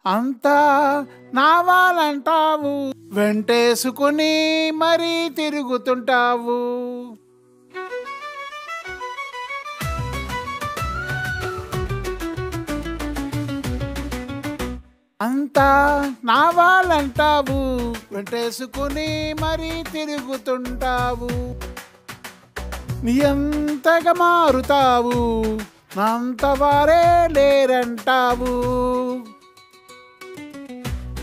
అంతా నావాలంటావు, వెంటేసుకుని మరీ తిరుగుతుంటావు. అంతా నావాలంటావు, వెంటేసుకుని మరీ తిరుగుతుంటావు. నీ అంతగా మారుతావు, నాంత వారే లేరంటావు.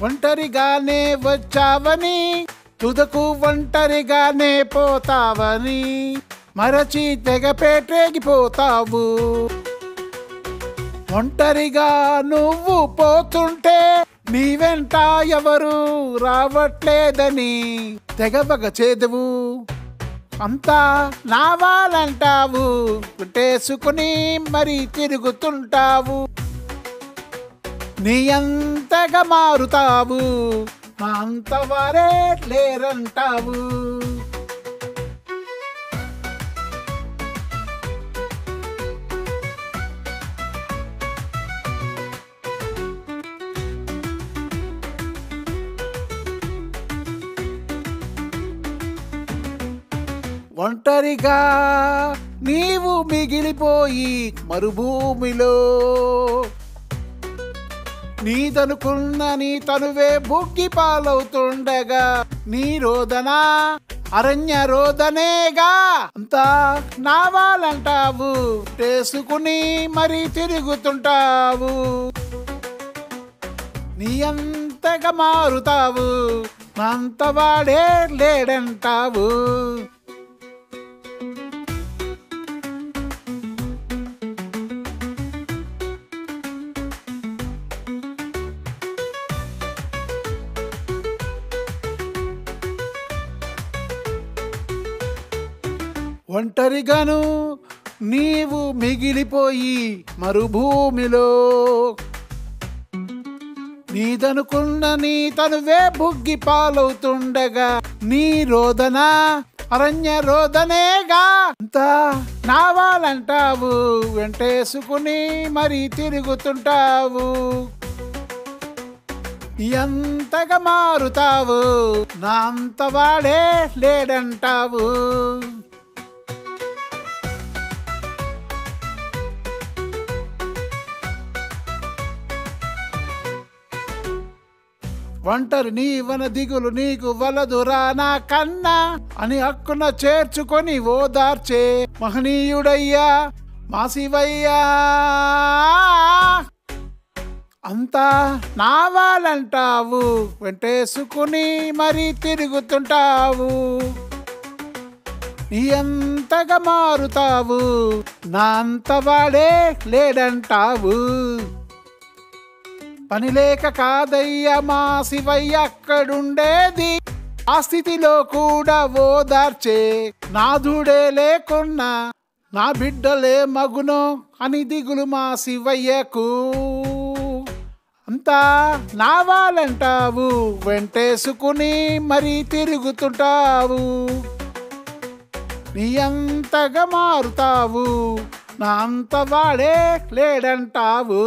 ఒంటరిగానే వచ్చావని, తుదకు ఒంటరిగానే పోతావని మరచి తెగ పేటేగిపోతావు. ఒంటరిగా నువ్వు పోతుంటే నీ వెంట ఎవరు రావట్లేదని తెగబగ చేదువు. అంతా నావాలంటావు, పుట్టేసుకుని మరీ తిరుగుతుంటావు. నీ అంతగా మారుతావు, మా అంత వారే లేరంటావు. ఒంటరిగా నీవు మిగిలిపోయి మరుభూమిలో నీదనుకున్న నీ తనువే బుగ్గి పాలవుతుండగా నీ రోదన అరణ్య రోదనేగా. అంతా నావాలంటావు, చేసుకుని మరీ తిరుగుతుంటావు. నీ అంతగా మారుతావు, అంత వాడే లేడంటావు. ఒంటరిగాను నీవు మిగిలిపోయి మరుభూమిలో నీదనుకున్న నీ తనువే బుగ్గి పాలవుతుండగా నీ రోదన అరణ్య రోదనేగా. అంతా నావాలంటావు, వెంటేసుకుని మరీ తిరుగుతుంటావు. ఎంతగా మారుతావు, నా అంత వాడే లేడంటావు. ఒంటరి నీవన దిగులు నీకు వలదురా నా కన్నా అని హక్కున చేర్చుకొని ఓదార్చే మహనీయుడయ్యా మా శివయ్యా. అంతా నావాలంటావు, వెంటేసుకుని మరీ తిరుగుతుంటావు. నీ ఎంతగా మారుతావు, నా అంత వాడే లేడంటావు. పని లేక కాదయ్య మా శివయ్య అక్కడుండేది, ఆ స్థితిలో కూడా ఓదార్చే నాథుడే లేకున్నా నా బిడ్డలే మగునో అని దిగులు మా శివయ్యకు. అంతా నావాలంటావు, వెంటేసుకుని మరీ తిరుగుతుంటావు. నీ అంతగా మారుతావు, నా అంత వాడే లేడంటావు.